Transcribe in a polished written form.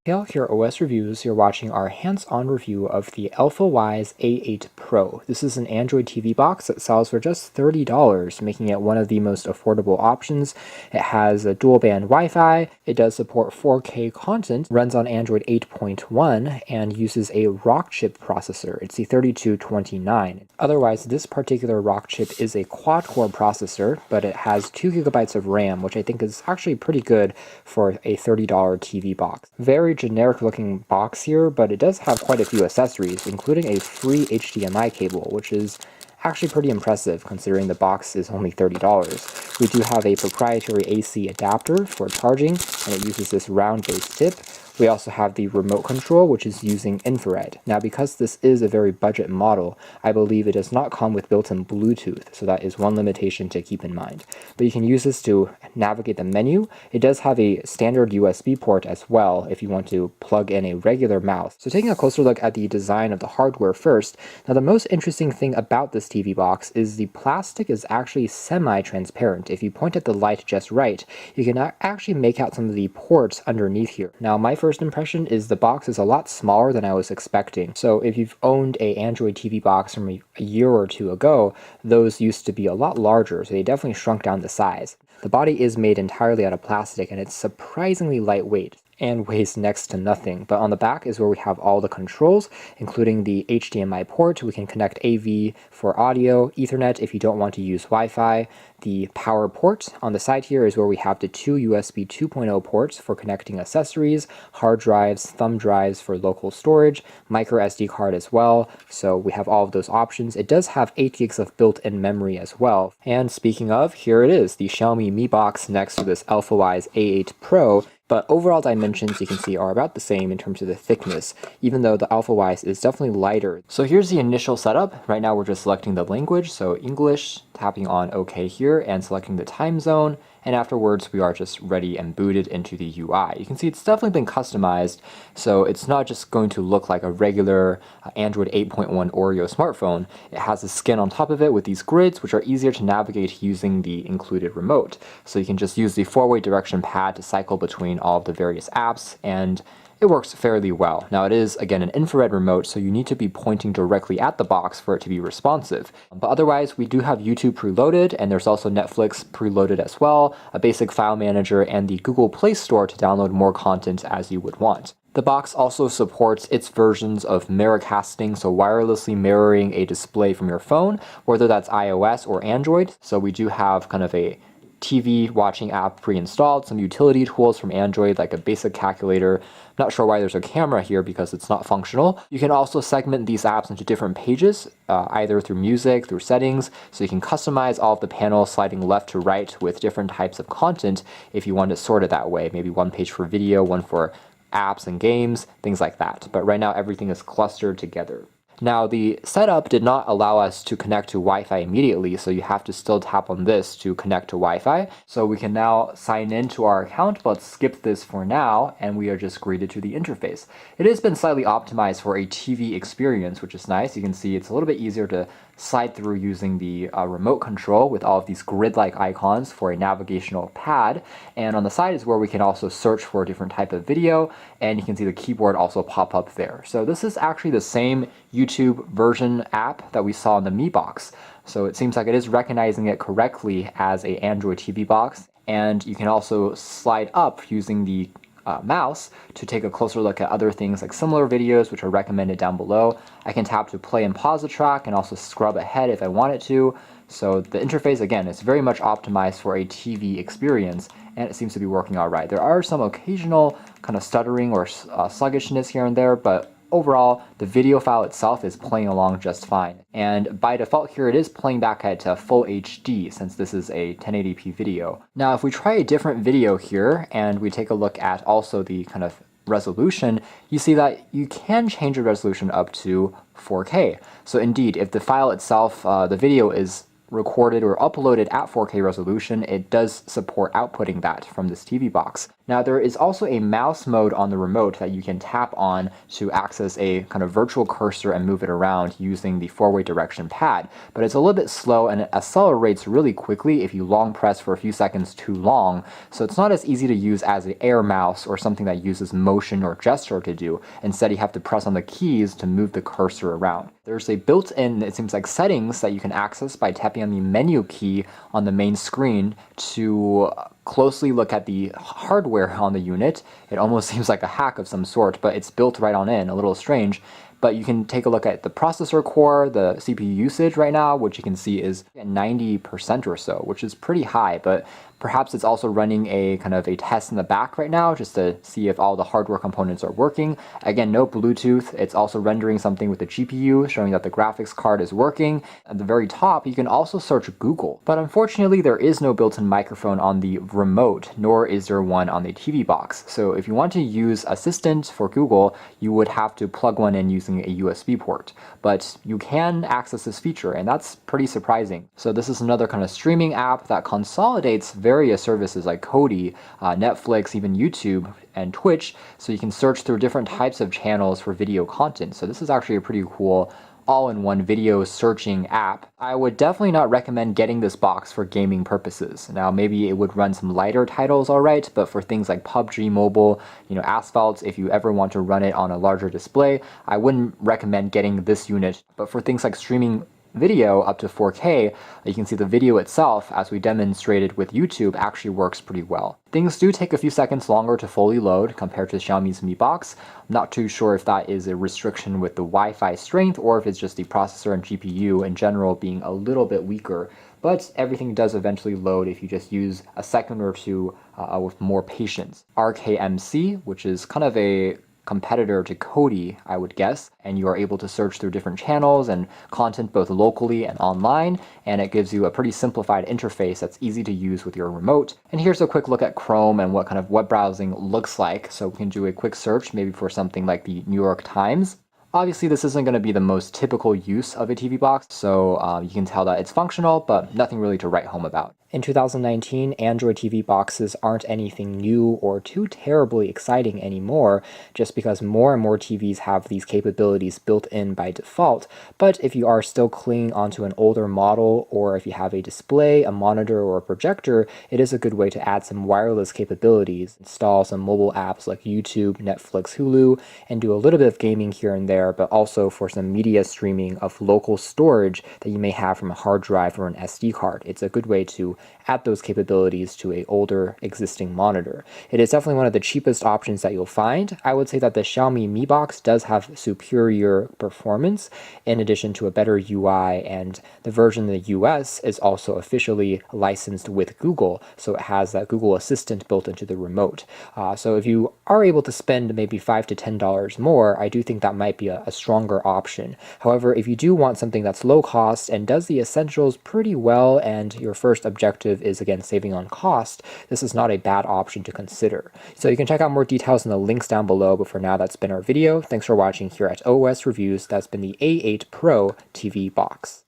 Hey all, here at OS Reviews, you're watching our hands-on review of the AlphaWise A8 Pro. This is an Android TV box that sells for just $30, making it one of the most affordable options. It has a dual-band Wi-Fi, it does support 4K content, runs on Android 8.1, and uses a Rockchip processor. It's the 3229. Otherwise, this particular Rockchip is a quad-core processor, but it has 2 gigabytes of RAM, which I think is actually pretty good for a $30 TV box. Very generic looking box here, but it does have quite a few accessories, including a free HDMI cable, which is actually pretty impressive considering the box is only $30. We do have a proprietary AC adapter for charging, and it uses this round-based tip. We also have the remote control, which is using infrared. Now, because this is a very budget model, I believe it does not come with built-in Bluetooth, so that is one limitation to keep in mind. But you can use this to navigate the menu. It does have a standard USB port as well if you want to plug in a regular mouse. So taking a closer look at the design of the hardware first, now the most interesting thing about this TV box is the plastic is actually semi-transparent. If you point at the light just right, you can actually make out some of the ports underneath here. Now, my first impression is the box is a lot smaller than I was expecting. So if you've owned a Android TV box from a year or two ago, those used to be a lot larger, so they definitely shrunk down the size. The body is made entirely out of plastic, and it's surprisingly lightweight and weighs next to nothing. But on the back is where we have all the controls, including the HDMI port. We can connect AV for audio, Ethernet if you don't want to use Wi-Fi. The power port on the side here is where we have the 2 USB 2.0 ports for connecting accessories, hard drives, thumb drives for local storage, micro SD card as well. So we have all of those options. It does have 8 gigs of built-in memory as well. And speaking of, here it is, the Xiaomi Mi Box next to this AlphaWise A8 Pro. But overall dimensions you can see are about the same in terms of the thickness, even though the AlphaWise is definitely lighter. So here's the initial setup. Right now we're just selecting the language, so English, tapping on OK here, and selecting the time zone, and afterwards we are just ready and booted into the UI. You can see it's definitely been customized, so it's not just going to look like a regular Android 8.1 Oreo smartphone. It has a skin on top of it with these grids, which are easier to navigate using the included remote. So you can just use the 4-way direction pad to cycle between all of the various apps, and it works fairly well. Now it is, again, an infrared remote, so you need to be pointing directly at the box for it to be responsive. But otherwise, we do have YouTube preloaded, and there's also Netflix preloaded as well, a basic file manager, and the Google Play Store to download more content as you would want. The box also supports its versions of Miracasting, so wirelessly mirroring a display from your phone, whether that's iOS or Android. So we do have kind of a TV watching app pre-installed, some utility tools from Android like a basic calculator. I'm not sure why there's a camera here because it's not functional. You can also segment these apps into different pages, either through music, through settings, so you can customize all of the panels sliding left to right with different types of content if you want to sort it that way. Maybe one page for video, one for apps and games, things like that. But right now everything is clustered together. Now, the setup did not allow us to connect to Wi-Fi immediately, so you have to still tap on this to connect to Wi-Fi. So we can now sign in to our account, but skip this for now, and we are just greeted to the interface. It has been slightly optimized for a TV experience, which is nice. You can see it's a little bit easier to slide through using the remote control with all of these grid-like icons for a navigational pad. And on the side is where we can also search for a different type of video, and you can see the keyboard also pop up there. So this is actually the same YouTube version app that we saw in the Mi Box. So it seems like it is recognizing it correctly as a Android TV box. And you can also slide up using the mouse to take a closer look at other things like similar videos, which are recommended down below. I can tap to play and pause the track and also scrub ahead if I wanted to. So the interface, again, is very much optimized for a TV experience, and it seems to be working all right. There are some occasional kind of stuttering or sluggishness here and there, but overall, the video file itself is playing along just fine. And by default here, it is playing back at full HD since this is a 1080p video. Now, if we try a different video here and we take a look at also the kind of resolution, you see that you can change the resolution up to 4K. So indeed, if the file itself, the video is recorded or uploaded at 4K resolution, it does support outputting that from this TV box. Now, there is also a mouse mode on the remote that you can tap on to access a kind of virtual cursor and move it around using the 4-way direction pad, but it's a little bit slow and it accelerates really quickly if you long press for a few seconds too long, so it's not as easy to use as an air mouse or something that uses motion or gesture to do. Instead, you have to press on the keys to move the cursor around. There's a built-in, it seems like, settings that you can access by tapping on the menu key on the main screen to closely look at the hardware on the unit. It almost seems like a hack of some sort, but it's built right on in, a little strange. But you can take a look at the processor core, the CPU usage right now, which you can see is 90% or so, which is pretty high, but perhaps it's also running a kind of a test in the back right now just to see if all the hardware components are working. Again, no Bluetooth. It's also rendering something with the GPU, showing that the graphics card is working. At the very top, you can also search Google. But unfortunately, there is no built-in microphone on the remote, nor is there one on the TV box. So if you want to use Assistant for Google, you would have to plug one in using a USB port. But you can access this feature, and that's pretty surprising. So this is another kind of streaming app that consolidates various services like Kodi, Netflix, even YouTube, and Twitch, so you can search through different types of channels for video content. So this is actually a pretty cool all-in-one video searching app. I would definitely not recommend getting this box for gaming purposes. Now, maybe it would run some lighter titles alright, but for things like PUBG Mobile, Asphalt, if you ever want to run it on a larger display, I wouldn't recommend getting this unit. But for things like streaming video up to 4K, you can see the video itself, as we demonstrated with YouTube, actually works pretty well. Things do take a few seconds longer to fully load compared to Xiaomi's Mi Box. I'm not too sure if that is a restriction with the Wi-Fi strength or if it's just the processor and GPU in general being a little bit weaker, but everything does eventually load if you just use a second or two with more patience. RKMC, which is kind of a competitor to Kodi, I would guess, and you are able to search through different channels and content both locally and online, and it gives you a pretty simplified interface that's easy to use with your remote. And here's a quick look at Chrome and what kind of web browsing looks like. So we can do a quick search maybe for something like the New York Times. Obviously, this isn't going to be the most typical use of a TV box, so you can tell that it's functional, but nothing really to write home about. In 2019, Android TV boxes aren't anything new or too terribly exciting anymore, just because more and more TVs have these capabilities built in by default. But if you are still clinging onto an older model, or if you have a display, a monitor, or a projector, it is a good way to add some wireless capabilities, install some mobile apps like YouTube, Netflix, Hulu, and do a little bit of gaming here and there, but also for some media streaming of local storage that you may have from a hard drive or an SD card. It's a good way to add those capabilities to an older existing monitor. It is definitely one of the cheapest options that you'll find. I would say that the Xiaomi Mi Box does have superior performance in addition to a better UI, and the version in the US is also officially licensed with Google, so it has that Google Assistant built into the remote. So if you are able to spend maybe $5 to $10 more, I do think that might be a stronger option. However, if you do want something that's low cost and does the essentials pretty well, and your first objective is again saving on cost, this is not a bad option to consider. So you can check out more details in the links down below, but for now that's been our video. Thanks for watching here at OS Reviews. That's been the A8 Pro TV box.